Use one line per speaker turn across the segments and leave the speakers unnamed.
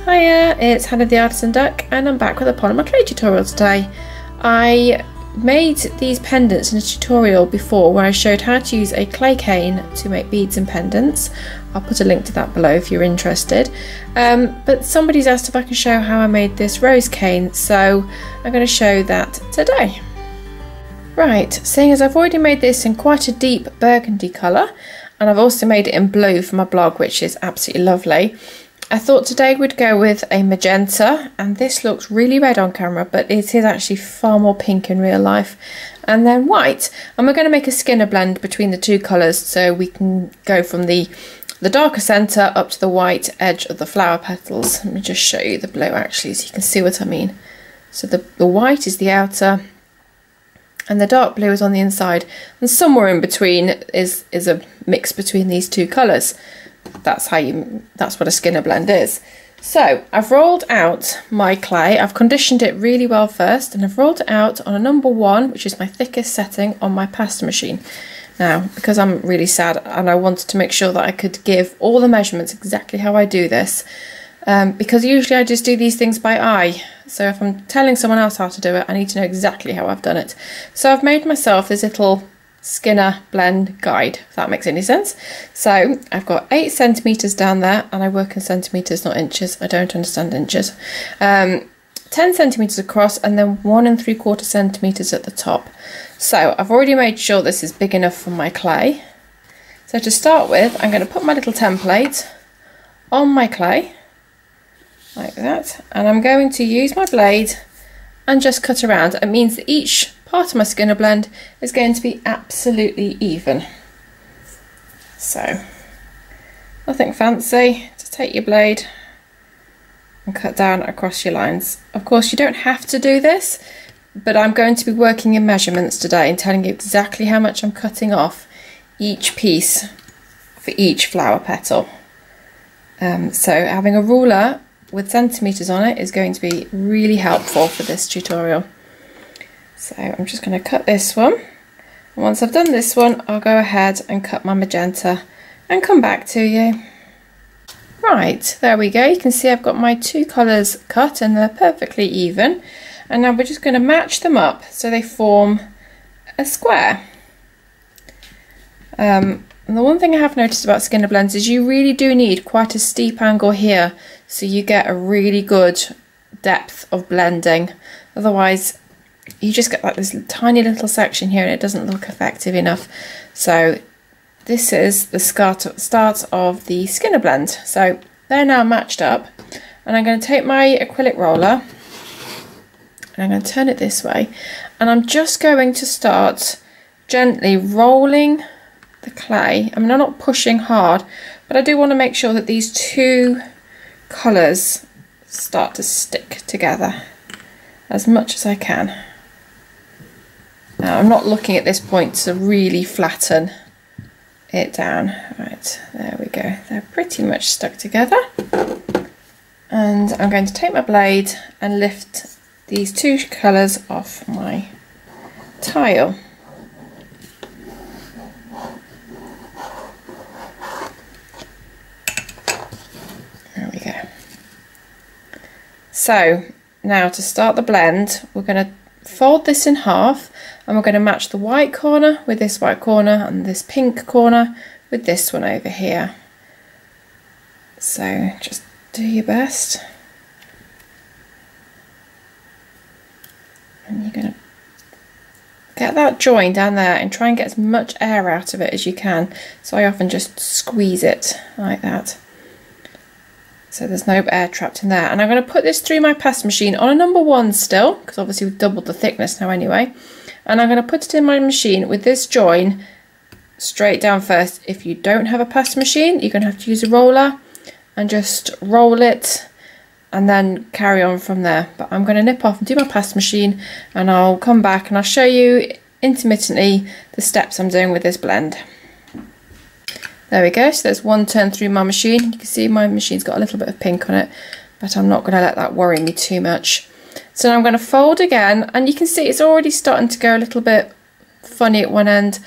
Hiya, it's Hannah the Artisan Duck and I'm back with a polymer clay tutorial today. I made these pendants in a tutorial before where I showed how to use a clay cane to make beads and pendants. I'll put a link to that below if you're interested. But somebody's asked if I can show how I made this rose cane, so I'm going to show that today. Right, seeing as I've already made this in quite a deep burgundy colour, and I've also made it in blue for my blog, which is absolutely lovely, I thought today we'd go with a magenta, and this looks really red on camera, but it is actually far more pink in real life. And then white, and we're going to make a skinner blend between the two colours, so we can go from the darker centre up to the white edge of the flower petals. Let me just show you the blue actually, so you can see what I mean. So the white is the outer, and the dark blue is on the inside, and somewhere in between is a mix between these two colours. That's what a skinner blend is. So I've rolled out my clay. I've conditioned it really well first, and I've rolled it out on a number 1, which is my thickest setting, on my pasta machine. Now, because I'm really sad and I wanted to make sure that I could give all the measurements exactly how I do this, because usually I just do these things by eye. So if I'm telling someone else how to do it, I need to know exactly how I've done it. So I've made myself this little skinner blend guide, if that makes any sense. So I've got 8 centimetres down there, and I work in centimetres, not inches. I don't understand inches. 10 centimetres across, and then 1 3/4 centimetres at the top. So I've already made sure this is big enough for my clay. So to start with, I'm going to put my little template on my clay like that, and I'm going to use my blade and just cut around. It means that each part of my skinner blend is going to be absolutely even. So nothing fancy, just take your blade and cut down across your lines. Of course, you don't have to do this, but I'm going to be working in measurements today and telling you exactly how much I'm cutting off each piece for each flower petal. So having a ruler with centimetres on it is going to be really helpful for this tutorial. So I'm just going to cut this one, and once I've done this one, I'll go ahead and cut my magenta and come back to you. Right, there we go. You can see I've got my 2 colours cut and they're perfectly even, and now we're just going to match them up so they form a square. And the one thing I have noticed about skinner blends is you really do need quite a steep angle here, so you get a really good depth of blending. Otherwise you just get like this tiny little section here and it doesn't look effective enough. So this is the start of the skinner blend. So they're now matched up, and I'm going to take my acrylic roller and I'm going to turn it this way, and I'm just going to start gently rolling the clay. I mean, I'm not pushing hard, but I do want to make sure that these 2 colours start to stick together as much as I can. Now, I'm not looking at this point to really flatten it down. Right, there we go. They're pretty much stuck together. And I'm going to take my blade and lift these 2 colours off my tile. There we go. So now to start the blend, we're going to fold this in half, and we're going to match the white corner with this white corner and this pink corner with this one over here. So just do your best, and you're going to get that join down there and try and get as much air out of it as you can. So I often just squeeze it like that, so there's no air trapped in there. And I'm going to put this through my pasta machine on a number 1 still, because obviously we've doubled the thickness now anyway. And I'm going to put it in my machine with this join straight down first. If you don't have a pasta machine, you're going to have to use a roller and just roll it and then carry on from there. But I'm going to nip off and do my pasta machine, and I'll come back and I'll show you intermittently the steps I'm doing with this blend. There we go, so there's 1 turn through my machine. You can see my machine's got a little bit of pink on it, but I'm not going to let that worry me too much. So now I'm going to fold again, and you can see it's already starting to go a little bit funny at one end.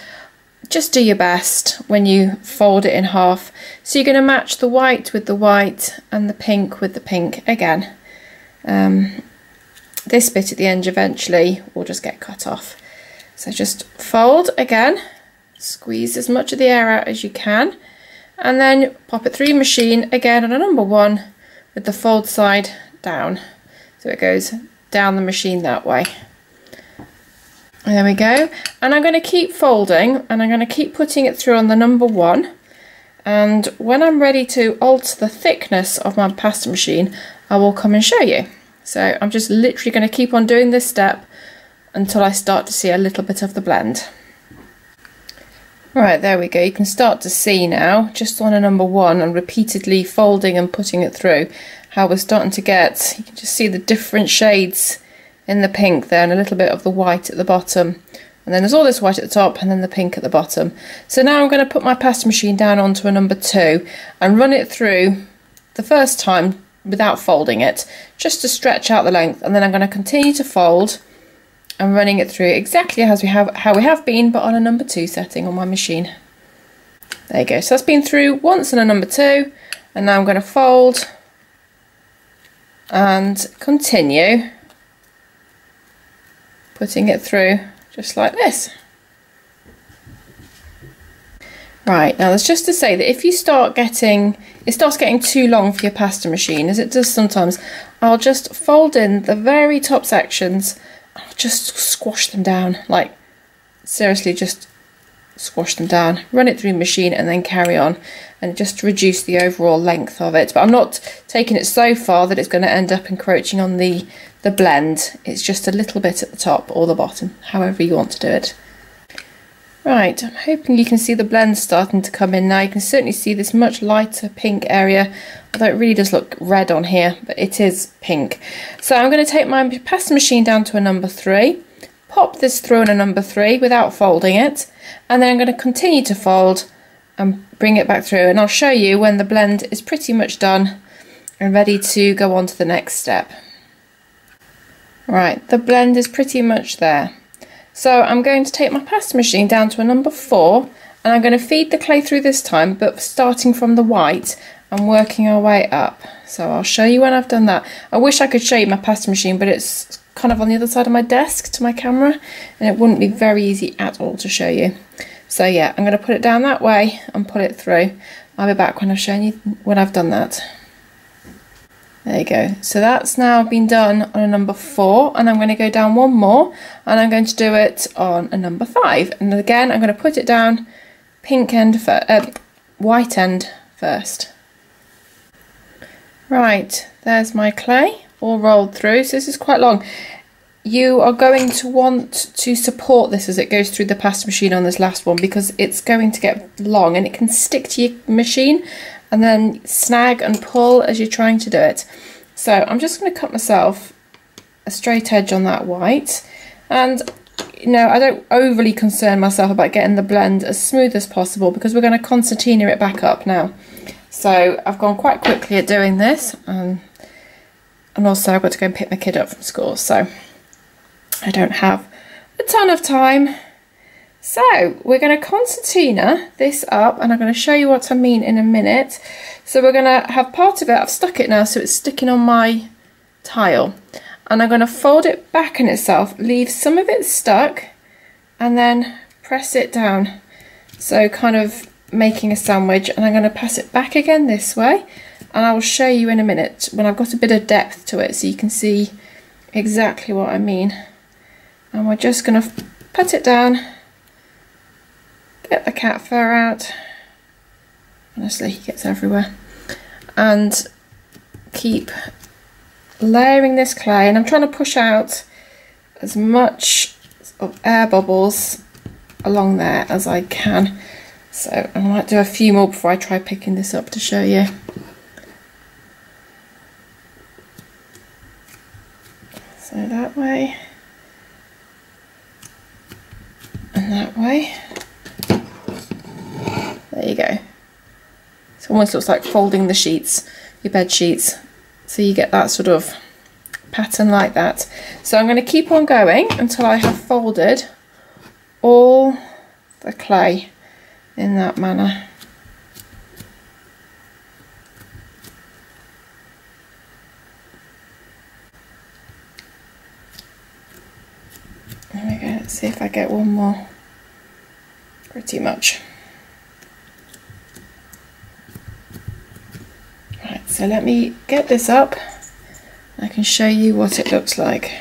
just do your best when you fold it in half. So you're going to match the white with the white and the pink with the pink again. This bit at the end eventually will just get cut off. So just fold again, squeeze as much of the air out as you can, and then pop it through your machine again on a number 1 with the fold side down. So it goes down the machine that way. There we go. And I'm going to keep folding, and I'm going to keep putting it through on the number 1. And when I'm ready to alter the thickness of my pasta machine, I will come and show you. So I'm just literally going to keep on doing this step until I start to see a little bit of the blend. Right, there we go. You can start to see now, just on a number 1 and repeatedly folding and putting it through, how we're starting to get, you can just see the different shades in the pink there and a little bit of the white at the bottom. And then there's all this white at the top and then the pink at the bottom. So now I'm going to put my pasta machine down onto a number 2 and run it through the first time without folding it, just to stretch out the length, and then I'm going to continue to fold and running it through exactly as how we have been, but on a number 2 setting on my machine. There you go. So that's been through once on a number 2, and now I'm going to fold and continue putting it through just like this. Right, now that's just to say that if you start getting, it starts getting too long for your pasta machine, as it does sometimes, I'll just fold in the very top sections, I'll just squash them down, like seriously just squash them down, run it through the machine and then carry on, and just reduce the overall length of it. But I'm not taking it so far that it's going to end up encroaching on the blend. It's just a little bit at the top or the bottom, however you want to do it. Right, I'm hoping you can see the blend starting to come in now. You can certainly see this much lighter pink area, although it really does look red on here, but it is pink. So I'm going to take my pasta machine down to a number 3, pop this through on a number 3 without folding it, and then I'm going to continue to fold and bring it back through, and I'll show you when the blend is pretty much done and ready to go on to the next step. Right, the blend is pretty much there. So I'm going to take my pasta machine down to a number 4, and I'm going to feed the clay through this time, but starting from the white and working our way up. So I'll show you when I've done that. I wish I could show you my pasta machine, but it's kind of on the other side of my desk to my camera, and it wouldn't be very easy at all to show you. So yeah, I'm going to put it down that way and pull it through. I'll be back when I've shown you when I've done that. There you go. So that's now been done on a number 4, and I'm going to go down one more, and I'm going to do it on a number 5. And again, I'm going to put it down white end first. Right, there's my clay all rolled through. So this is quite long. You are going to want to support this as it goes through the pasta machine on this last one, because it's going to get long and it can stick to your machine and then snag and pull as you're trying to do it. So I'm just going to cut myself a straight edge on that white, and you know, I don't overly concern myself about getting the blend as smooth as possible, because we're going to concertina it back up now. So I've gone quite quickly at doing this, and also I've got to go and pick my kid up from school, so I don't have a ton of time. So we're going to concertina this up, and I'm going to show you what I mean in a minute. So we're going to have part of it, I've stuck it now so it's sticking on my tile, and I'm going to fold it back in itself, leave some of it stuck, and then press it down, so kind of making a sandwich. And I'm going to pass it back again this way, and I will show you in a minute when I've got a bit of depth to it so you can see exactly what I mean. And we're just going to put it down, get the cat fur out, honestly he gets everywhere, and keep layering this clay. And I'm trying to push out as much of air bubbles along there as I can. So I might do a few more before I try picking this up to show you. So that way, and that way. There you go. It almost looks like folding the sheets, your bed sheets. So you get that sort of pattern like that. So I'm going to keep on going until I have folded all the clay in that manner. There we go, let's see if I get one more. Pretty much. Right, so let me get this up. I can show you what it looks like.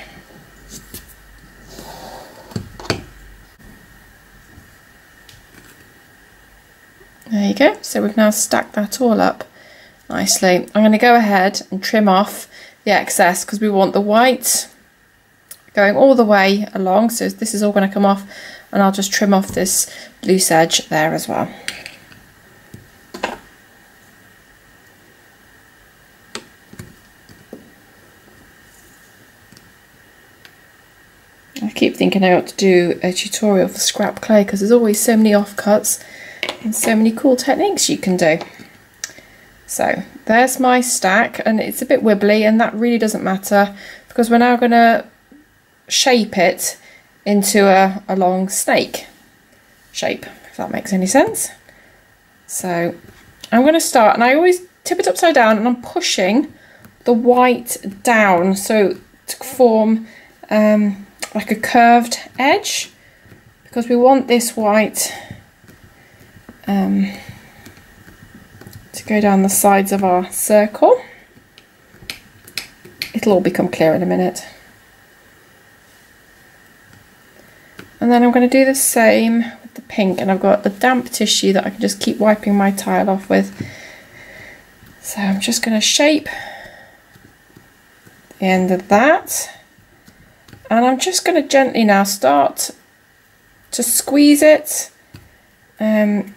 There you go, so we've now stacked that all up nicely. I'm going to go ahead and trim off the excess because we want the white going all the way along, so this is all going to come off, and I'll just trim off this loose edge there as well. I keep thinking I ought to do a tutorial for scrap clay because there's always so many offcuts and so many cool techniques you can do. So there's my stack, and it's a bit wibbly, and that really doesn't matter because we're now going to shape it into a long snake shape, if that makes any sense. So I'm going to start, and I always tip it upside down, and I'm pushing the white down so to form like a curved edge, because we want this white to go down the sides of our circle. It'll all become clear in a minute. And then I'm going to do the same with the pink, and I've got the damp tissue that I can just keep wiping my tile off with. So I'm just going to shape the end of that, and I'm just going to gently now start to squeeze it and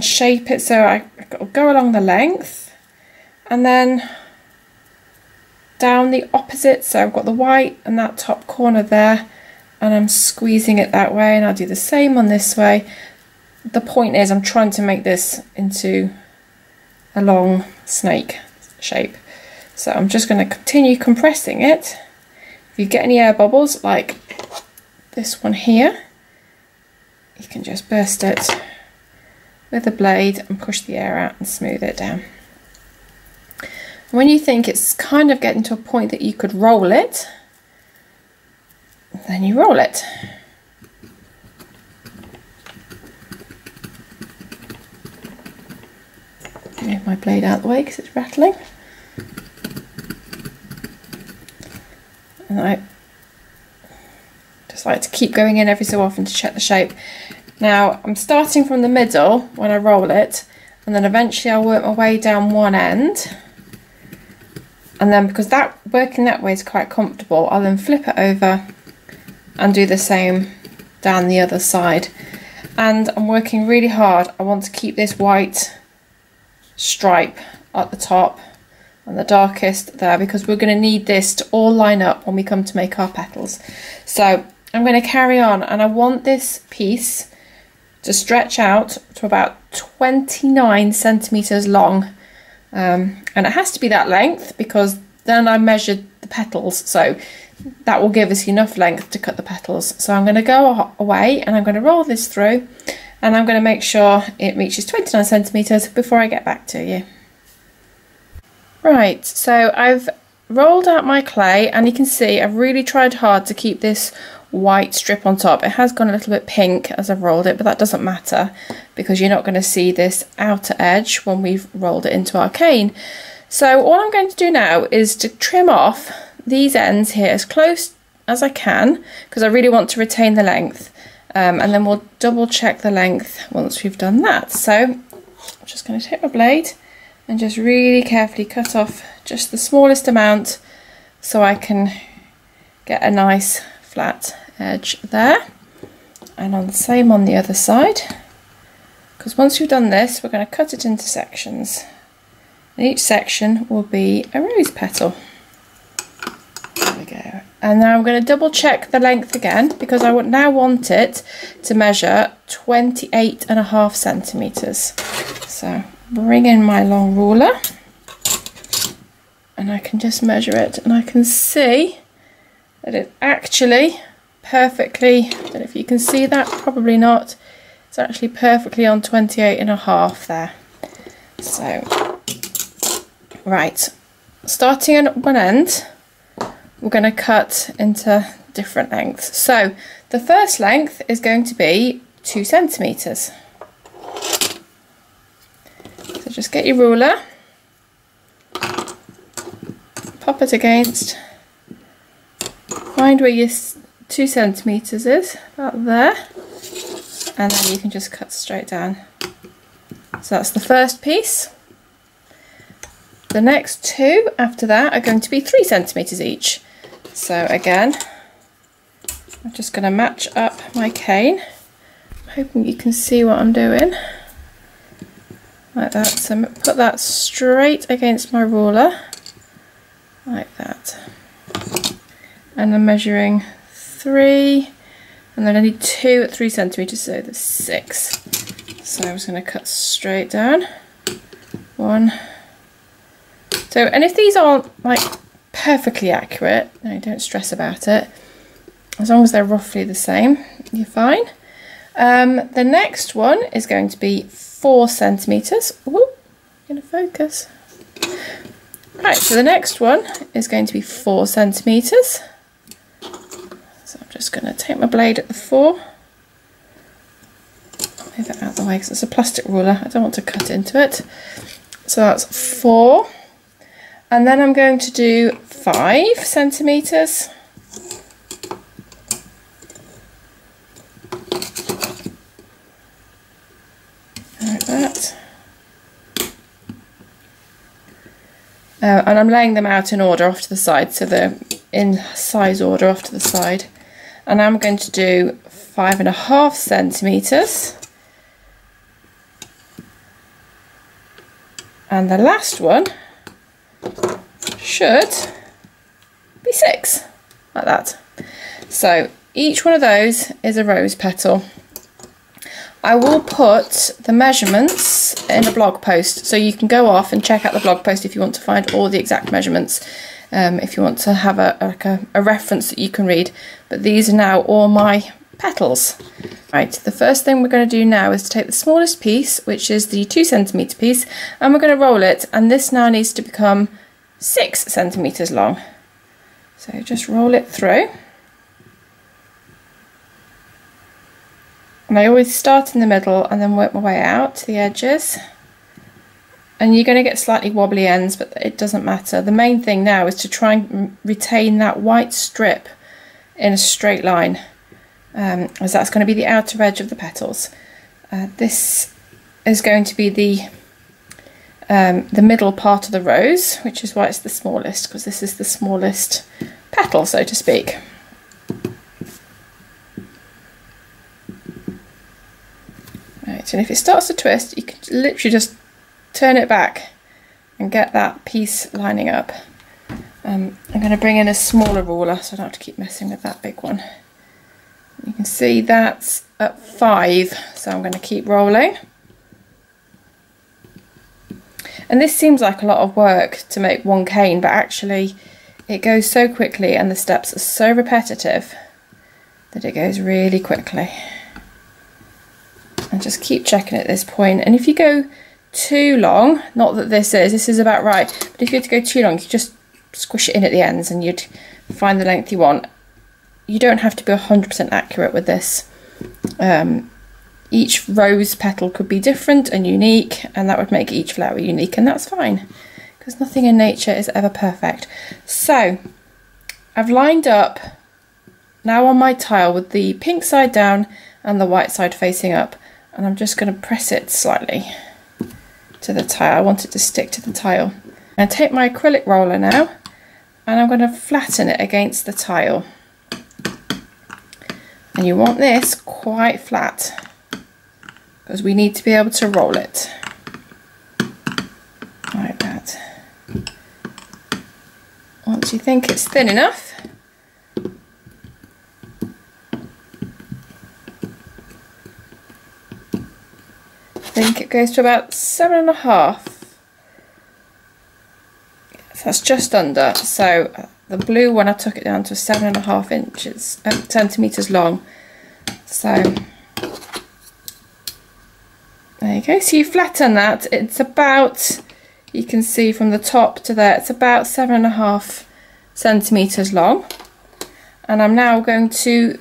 shape it so I go along the length and then down the opposite. So I've got the white and that top corner there, and I'm squeezing it that way, and I'll do the same on this way. The point is I'm trying to make this into a long snake shape. So I'm just going to continue compressing it. If you get any air bubbles like this one here, you can just burst it with a blade and push the air out and smooth it down. When you think it's kind of getting to a point that you could roll it, then you roll it. Move my blade out of the way because it's rattling. And I just like to keep going in every so often to check the shape. Now I'm starting from the middle when I roll it, and then eventually I'll work my way down one end, and then because that working that way is quite comfortable, I'll then flip it over and do the same down the other side. And I'm working really hard. I want to keep this white stripe at the top and the darkest there, because we're going to need this to all line up when we come to make our petals. So I'm going to carry on, and I want this piece to stretch out to about 29 centimeters long, and it has to be that length because then I measured the petals, so that will give us enough length to cut the petals. So I'm going to go away and I'm going to roll this through, and I'm going to make sure it reaches 29 centimeters before I get back to you. Right, so I've rolled out my clay, and you can see I've really tried hard to keep this white strip on top. It has gone a little bit pink as I've rolled it, but that doesn't matter because you're not going to see this outer edge when we've rolled it into our cane. So all I'm going to do now is to trim off these ends here as close as I can, because I really want to retain the length, and then we'll double check the length once we've done that. So I'm just going to take my blade and just really carefully cut off just the smallest amount so I can get a nice flat edge there, and on the same on the other side, because once we've done this we're going to cut it into sections, and each section will be a rose petal. There we go. And now I'm going to double check the length again, because I would now want it to measure 28.5 centimeters. So bring in my long ruler and I can just measure it, and I can see that it actually perfectly, I don't know if you can see that, probably not, It's actually perfectly on 28.5 there. So, right, starting at one end, we're going to cut into different lengths. So the first length is going to be 2 centimetres. So just get your ruler, pop it against, find where your 2 centimetres is, about there, and then you can just cut straight down. So that's the first piece. The next two after that are going to be 3 centimetres each. So again, I'm just going to match up my cane. I'm hoping you can see what I'm doing. Like that. So put that straight against my ruler. Like that. And I'm measuring 3, and then I need 2 at 3 centimetres, so there's 6. So I'm just going to cut straight down. 1. So, and if these aren't like perfectly accurate, no, don't stress about it. As long as they're roughly the same, you're fine. The next one is going to be 4 centimetres. Ooh, going to focus. Right, so the next one is going to be 4 centimetres. So I'm just going to take my blade at the 4. Move it out of the way because it's a plastic ruler. I don't want to cut into it. So that's 4. And then I'm going to do 5 centimetres. Like that. And I'm laying them out in order off to the side, so they're in size order off to the side. And I'm going to do 5.5 centimetres. And the last one should be 6, like that. So each one of those is a rose petal. I will put the measurements in a blog post, so you can go off and check out the blog post if you want to find all the exact measurements, if you want to have a reference that you can read. But these are now all my petals. Right, the first thing we're going to do now is to take the smallest piece, which is the 2 centimetre piece, and we're going to roll it, and this now needs to become 6 centimetres long. So just roll it through. And I always start in the middle and then work my way out to the edges. And you're going to get slightly wobbly ends, but it doesn't matter. The main thing now is to try and retain that white strip in a straight line, as that's going to be the outer edge of the petals. This is going to be the middle part of the rose, which is why it's the smallest, because this is the smallest petal, so to speak. Right, and if it starts to twist, you can literally just turn it back and get that piece lining up. I'm going to bring in a smaller ruler so I don't have to keep messing with that big one. You can see that's at 5, so I'm going to keep rolling. And this seems like a lot of work to make one cane, but actually it goes so quickly and the steps are so repetitive that it goes really quickly. And just keep checking at this point. And if you go too long, not that this is about right, but if you were to go too long, you just squish it in at the ends and you'd find the length you want. You don't have to be 100% accurate with this. Each rose petal could be different and unique, and that would make each flower unique, and that's fine because nothing in nature is ever perfect. So I've lined up now on my tile with the pink side down and the white side facing up, and I'm just going to press it slightly to the tile. I want it to stick to the tile. I'm going to take my acrylic roller now and I'm going to flatten it against the tile. And you want this quite flat because we need to be able to roll it like that. Once you think it's thin enough, I think it goes to about 7.5. That's just under. So the blue one I took it down to 7.5 inches, centimetres long. So There you go, so you flatten that. It's about, you can see from the top to there, it's about 7.5 centimeters long. And I'm now going to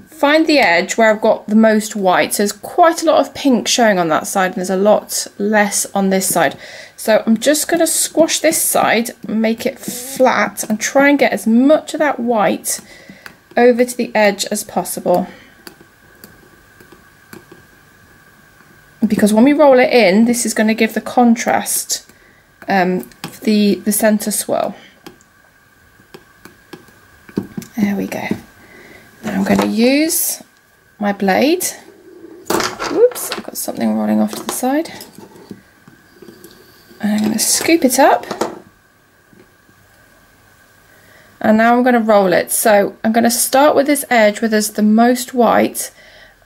find the edge where I've got the most white. So there's quite a lot of pink showing on that side and there's a lot less on this side. So I'm just going to squash this side, make it flat and try and get as much of that white over to the edge as possible. Because when we roll it in, this is going to give the contrast, the centre swirl. There we go. Now I'm going to use my blade. Whoops, I've got something rolling off to the side. And I'm going to scoop it up. And now I'm going to roll it. So I'm going to start with this edge where there's the most white.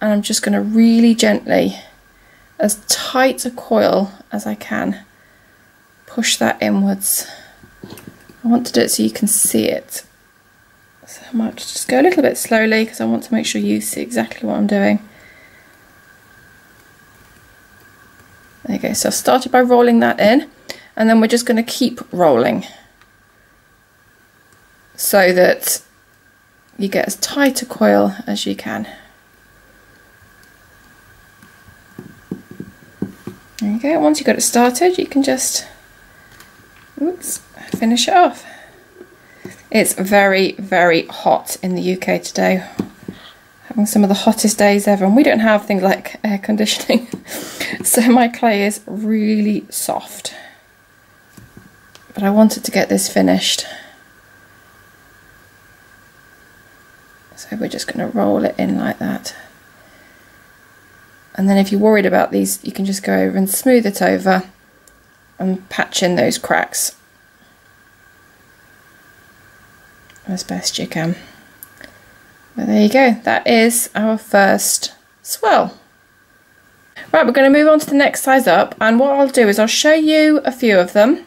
And I'm just going to really gently, as tight a coil as I can, push that inwards. I want to do it so you can see it. So I might just go a little bit slowly because I want to make sure you see exactly what I'm doing. There you go, so I started by rolling that in and then we're just going to keep rolling so that you get as tight a coil as you can. There you go, once you've got it started you can just finish it off. It's very, very hot in the UK today. Having some of the hottest days ever, and we don't have things like air conditioning. So my clay is really soft. But I wanted to get this finished. So we're just going to roll it in like that. And then if you're worried about these, you can just go over and smooth it over and patch in those cracks as best you can. But there you go, that is our first swirl. Right, we're going to move on to the next size up, and what I'll do is I'll show you a few of them.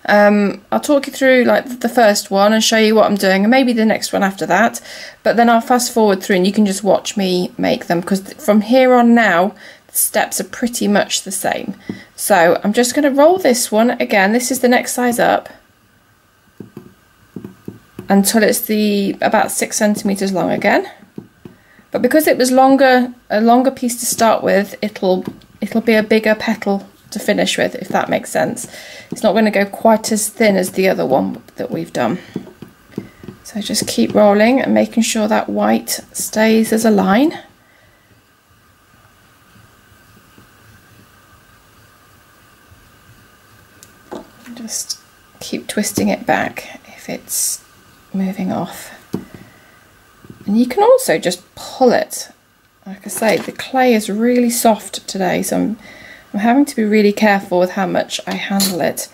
I'll talk you through like the first one and show you what I'm doing, and maybe the next one after that, but then I'll fast forward through and you can just watch me make them, because from here on now the steps are pretty much the same. So I'm just going to roll this one again. This is the next size up, until it's about 6 centimeters long again. But because it was a longer piece to start with, it'll be a bigger petal to finish with, if that makes sense. It's not going to go quite as thin as the other one that we've done. So just keep rolling and making sure that white stays as a line. Just keep twisting it back if it's moving off. And you can also just pull it. Like I say, the clay is really soft today, so I'm having to be really careful with how much I handle it.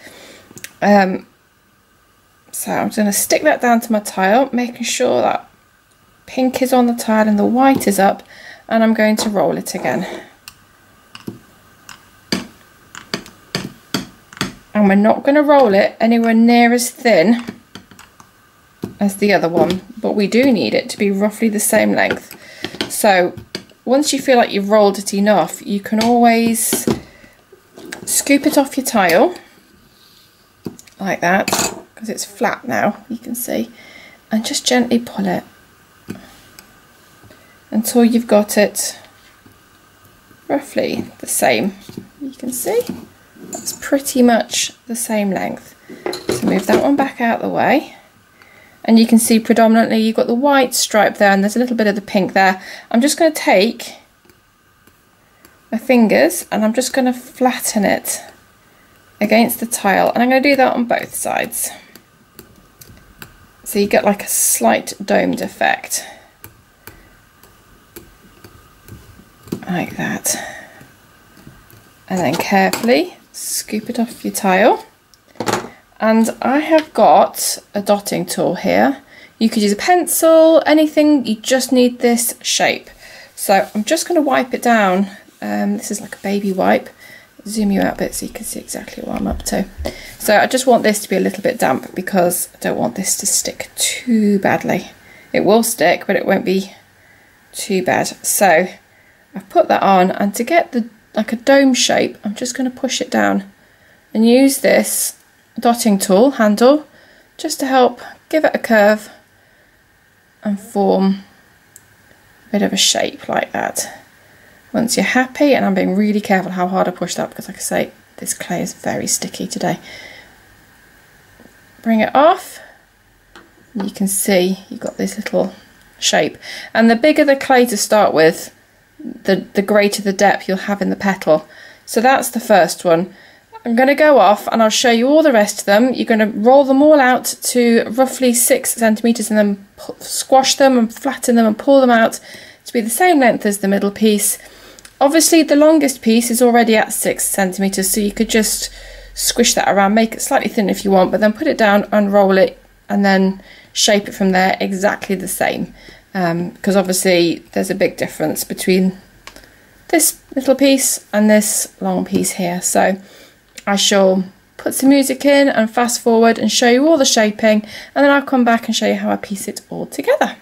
So I'm going to stick that down to my tile, making sure that pink is on the tile and the white is up, and I'm going to roll it again. And we're not going to roll it anywhere near as thin as the other one, but we do need it to be roughly the same length. So once you feel like you've rolled it enough, you can always scoop it off your tile like that, because it's flat now, you can see, and just gently pull it until you've got it roughly the same. You can see that's pretty much the same length. So move that one back out of the way. And you can see predominantly you've got the white stripe there and there's a little bit of the pink there. I'm just going to take my fingers and I'm just going to flatten it against the tile, and I'm going to do that on both sides. So you get like a slight domed effect. Like that. And then carefully scoop it off your tile. And I have got a dotting tool here. You could use a pencil, anything, you just need this shape. So I'm just going to wipe it down. This is like a baby wipe. Zoom you out a bit so you can see exactly what I'm up to. So I just want this to be a little bit damp because I don't want this to stick too badly. It will stick, but it won't be too bad. So I've put that on, and to get the like a dome shape, I'm just going to push it down and use this dotting tool handle just to help give it a curve and form a bit of a shape like that. Once you're happy, and I'm being really careful how hard I push that because like I say, this clay is very sticky today. Bring it off. You can see you've got this little shape, and the bigger the clay to start with, the greater the depth you'll have in the petal. So that's the first one. I'm going to go off and I'll show you all the rest of them. You're going to roll them all out to roughly 6 centimeters and then squash them and flatten them and pull them out to be the same length as the middle piece. Obviously the longest piece is already at 6 centimeters, so you could just squish that around, make it slightly thin if you want, but then put it down, unroll it, and then shape it from there exactly the same. Because obviously there's a big difference between this little piece and this long piece here. So I shall put some music in and fast forward and show you all the shaping, and then I'll come back and show you how I piece it all together.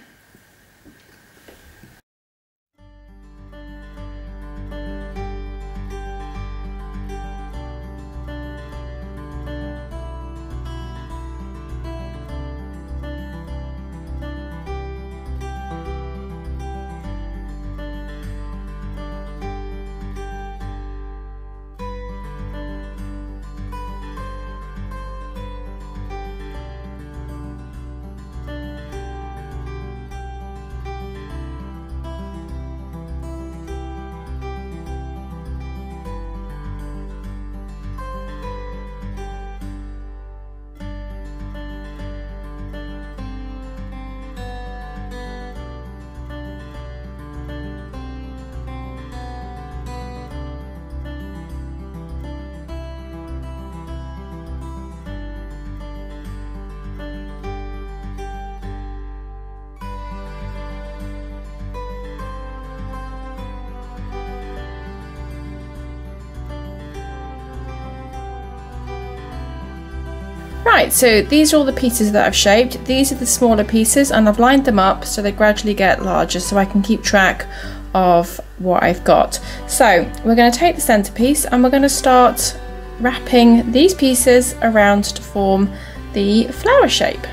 Right, so these are all the pieces that I've shaped. These are the smaller pieces, and I've lined them up so they gradually get larger so I can keep track of what I've got. So we're going to take the centerpiece and we're going to start wrapping these pieces around to form the flower shape.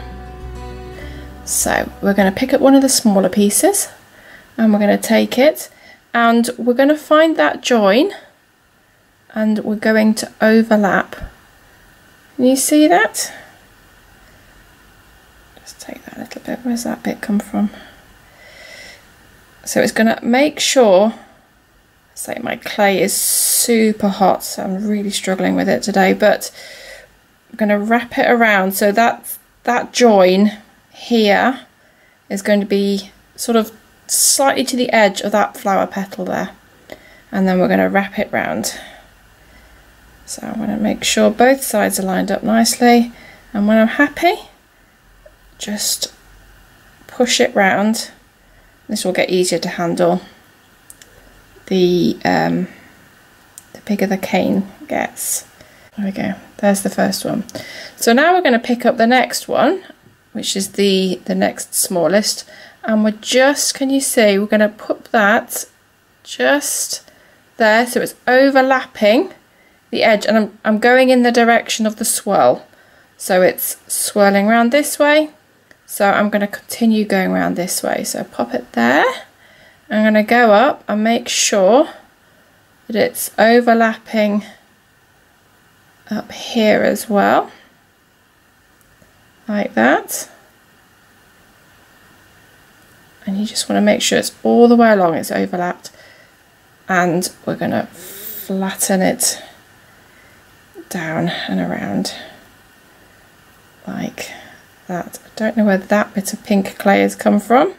So we're going to pick up one of the smaller pieces and we're going to take it and we're going to find that join and we're going to overlap. Can you see that? Just take that little bit. Where's that bit come from? So it's going to make sure, say my clay is super hot, so I'm really struggling with it today, but I'm going to wrap it around so that join here is going to be sort of slightly to the edge of that flower petal there, and then we're going to wrap it round. So I'm going to make sure both sides are lined up nicely, and when I'm happy, just push it round. This will get easier to handle the bigger the cane gets. There we go, there's the first one. So now we're going to pick up the next one, which is the next smallest, and we're just, can you see, we're going to put that just there so it's overlapping the edge, and I'm going in the direction of the swirl, so it's swirling around this way, so I'm going to continue going around this way. So pop it there, I'm going to go up and make sure that it's overlapping up here as well, like that, and you just want to make sure it's all the way along, it's overlapped, and we're going to flatten it down and around like that. I don't know where that bit of pink clay has come from,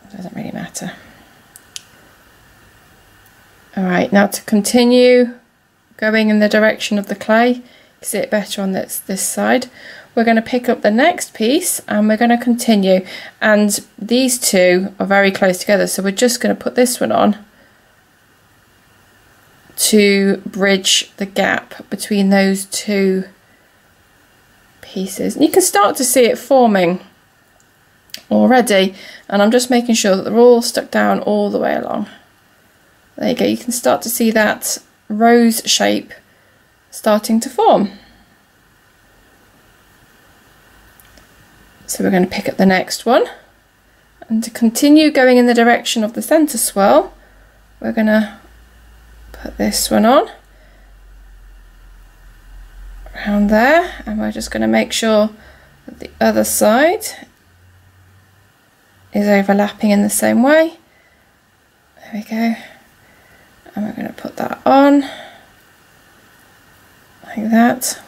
it doesn't really matter. Alright, now to continue going in the direction of the clay, you can see it better on this side, we're going to pick up the next piece and we're going to continue, and these two are very close together, so we're just going to put this one on to bridge the gap between those two pieces. And you can start to see it forming already, and I'm just making sure that they're all stuck down all the way along. There you go, you can start to see that rose shape starting to form. So we're going to pick up the next one, and to continue going in the direction of the centre swirl, we're going to put this one on around there, and we're just going to make sure that the other side is overlapping in the same way. There we go, and we're going to put that on like that,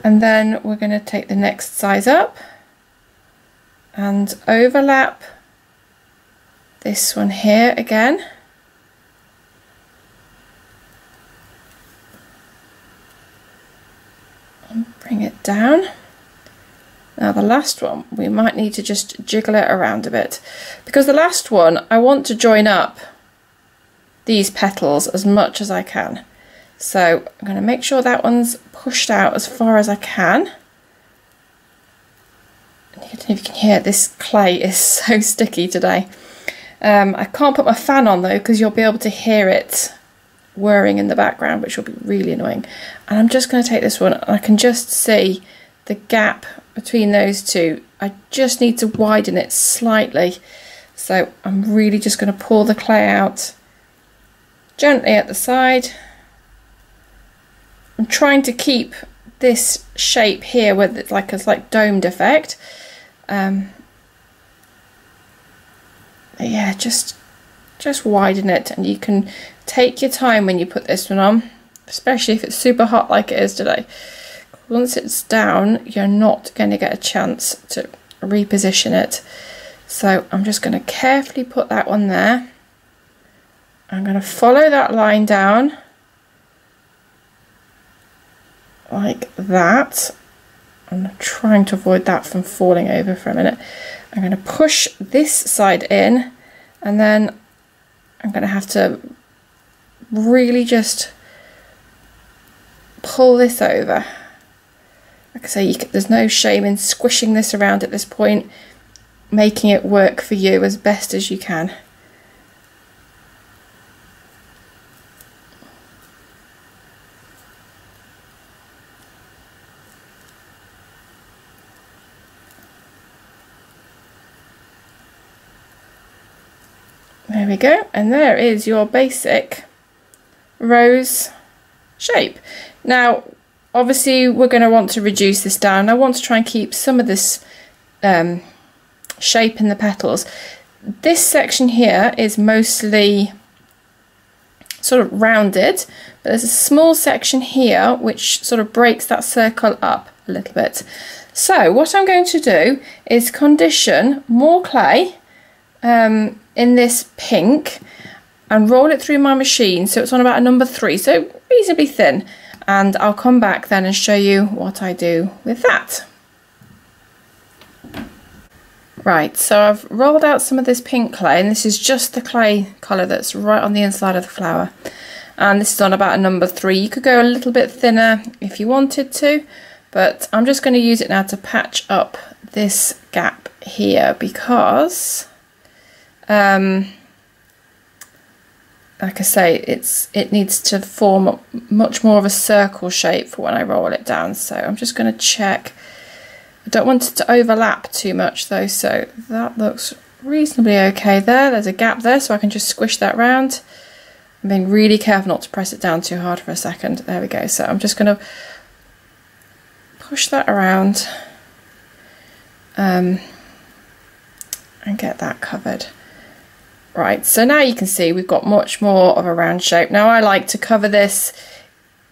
and then we're going to take the next size up and overlap this one here again, and bring it down. Now the last one, we might need to just jiggle it around a bit, because the last one I want to join up these petals as much as I can. So I'm going to make sure that one's pushed out as far as I can. I don't know if you can hear, this clay is so sticky today. I can't put my fan on though, because you'll be able to hear it whirring in the background, which will be really annoying. And I'm just going to take this one, and I can just see the gap between those two. I just need to widen it slightly. So I'm really just going to pour the clay out gently at the side. I'm trying to keep this shape here with it's like a slight domed effect. Yeah, just widen it, and you can take your time when you put this one on, especially if it's super hot like it is today. Once it's down, you're not going to get a chance to reposition it. So I'm just going to carefully put that one there. I'm going to follow that line down like that. I'm trying to avoid that from falling over for a minute. I'm going to push this side in, and then I'm going to have to really just pull this over. Like I say, there's no shame in squishing this around at this point, making it work for you as best as you can. There we go, and there is your basic rose shape. Now obviously we're going to want to reduce this down. I want to try and keep some of this shape in the petals. This section here is mostly sort of rounded, but there's a small section here which sort of breaks that circle up a little bit. So what I'm going to do is condition more clay in this pink and roll it through my machine so it's on about a number 3, so reasonably thin, and I'll come back then and show you what I do with that. Right, so I've rolled out some of this pink clay, and this is just the clay colour that's right on the inside of the flower, and this is on about a number 3. You could go a little bit thinner if you wanted to, but I'm just going to use it now to patch up this gap here, because like I say, it needs to form much more of a circle shape for when I roll it down. So I'm just going to check. I don't want it to overlap too much though, so that looks reasonably okay there. There's a gap there, so I can just squish that round. I'm being really careful not to press it down too hard for a second. There we go. So I'm just going to push that around and get that covered. Right, so now you can see we've got much more of a round shape. Now I like to cover this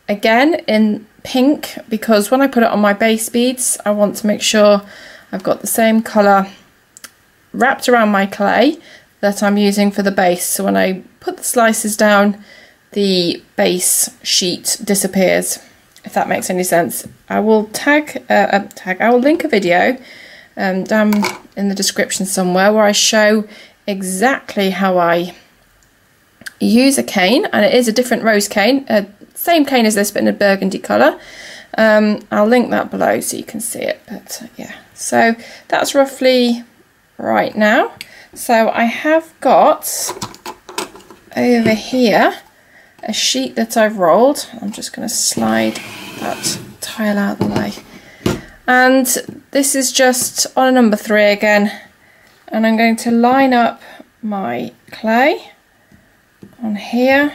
again in pink, because when I put it on my base beads, I want to make sure I've got the same colour wrapped around my clay that I'm using for the base. So when I put the slices down, the base sheet disappears, if that makes any sense. I will I will link a video down in the description somewhere where I show exactly how I use a cane, and it is a different rose cane, same cane as this but in a burgundy colour, I'll link that below so you can see it, but yeah, so that's roughly right now. So I have got over here a sheet that I've rolled. I'm just going to slide that tile out of the way, and this is just on a number 3 again, and I'm going to line up my clay on here,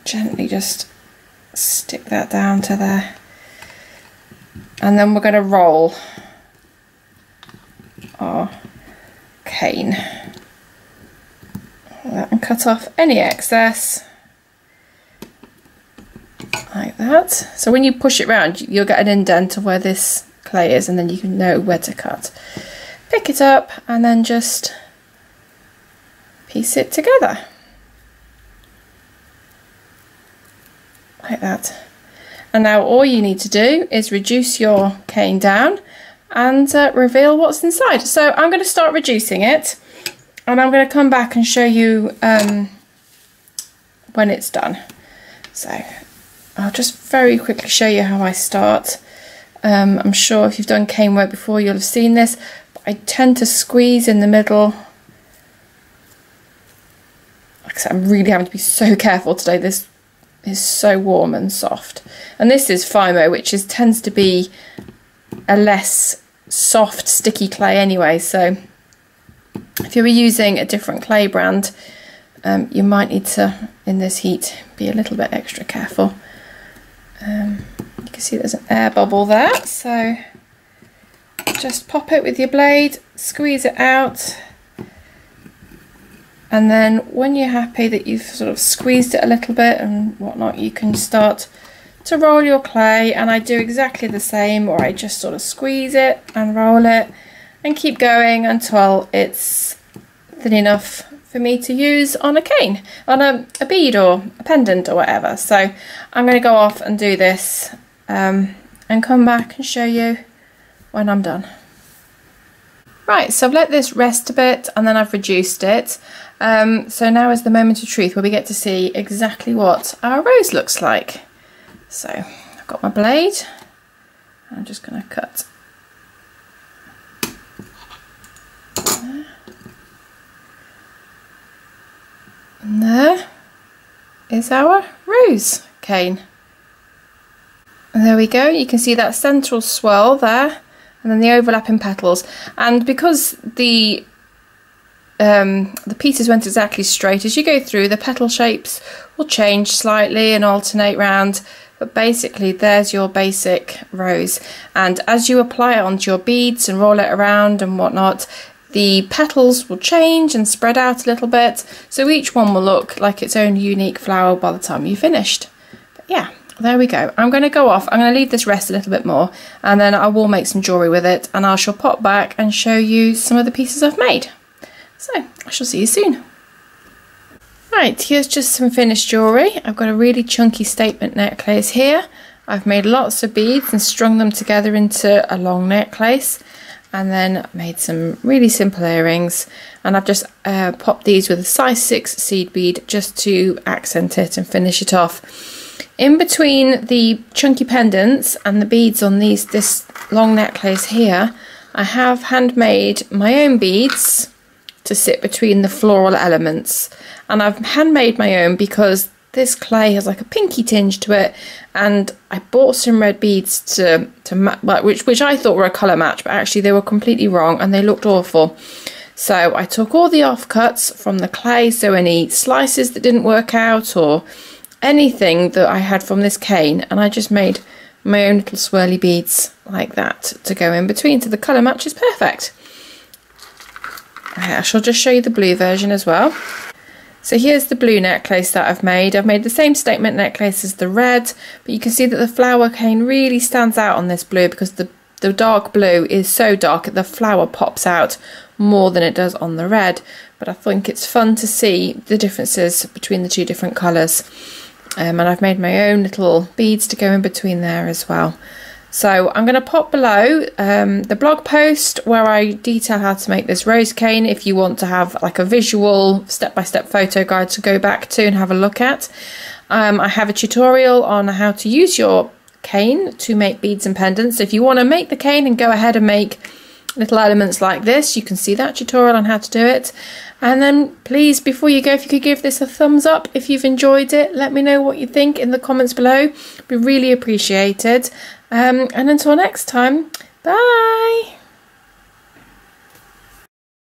gently just stick that down to there, and then we're going to roll our cane and cut off any excess like that. So when you push it round, you'll get an indent of where this clay is, and then you can know where to cut. Pick it up and then just piece it together like that. And now all you need to do is reduce your cane down and reveal what's inside. So I'm going to start reducing it, and I'm going to come back and show you when it's done. So I'll just very quickly show you how I start. I'm sure if you've done cane work before, you'll have seen this, but I tend to squeeze in the middle. Like I said, I'm really having to be so careful today. This is so warm and soft, and this is Polymer, which tends to be a less soft sticky clay anyway, so if you were using a different clay brand, you might need to, in this heat, be a little bit extra careful. You can see there's an air bubble there, so just pop it with your blade, squeeze it out, and then when you're happy that you've sort of squeezed it a little bit and whatnot, you can start to roll your clay. And I do exactly the same, or I just sort of squeeze it and roll it and keep going until it's thin enough for me to use on a cane, on a bead or a pendant or whatever. So I'm going to go off and do this and come back and show you when I'm done. Right, so I've let this rest a bit and then I've reduced it. So now is the moment of truth where we get to see exactly what our rose looks like. So I've got my blade, I'm just going to cut there. And there is our rose cane. And there we go, you can see that central swirl there, and then the overlapping petals. And because the pieces went exactly straight, as you go through, the petal shapes will change slightly and alternate round, but basically there's your basic rose. And as you apply it onto your beads and roll it around and whatnot, the petals will change and spread out a little bit, so each one will look like its own unique flower by the time you've finished. But yeah, there we go. I'm going to go off, I'm going to leave this rest a little bit more, and then I will make some jewellery with it, and I shall pop back and show you some of the pieces I've made. So I shall see you soon. Right, here's just some finished jewellery. I've got a really chunky statement necklace here. I've made lots of beads and strung them together into a long necklace, and then made some really simple earrings, and I've just popped these with a size 6 seed bead just to accent it and finish it off. In between the chunky pendants and the beads on this long necklace here, I have handmade my own beads to sit between the floral elements, and I've handmade my own because this clay has like a pinky tinge to it, and I bought some red beads to which I thought were a colour match, but actually they were completely wrong and they looked awful. So I took all the offcuts from the clay, so any slices that didn't work out or anything that I had from this cane, and I just made my own little swirly beads like that to go in between, so the colour match is perfect. I shall just show you the blue version as well. So here's the blue necklace that I've made. I've made the same statement necklace as the red, but you can see that the flower cane really stands out on this blue because the dark blue is so dark the flower pops out more than it does on the red. But I think it's fun to see the differences between the two different colours. And I've made my own little beads to go in between there as well. So I'm going to pop below the blog post where I detail how to make this rose cane if you want to have like a visual step-by-step photo guide to go back to and have a look at. I have a tutorial on how to use your cane to make beads and pendants. So if you want to make the cane and go ahead and make little elements like this, you can see that tutorial on how to do it. And then please, before you go, if you could give this a thumbs up if you've enjoyed it. Let me know what you think in the comments below. Be really appreciated. And until next time, bye.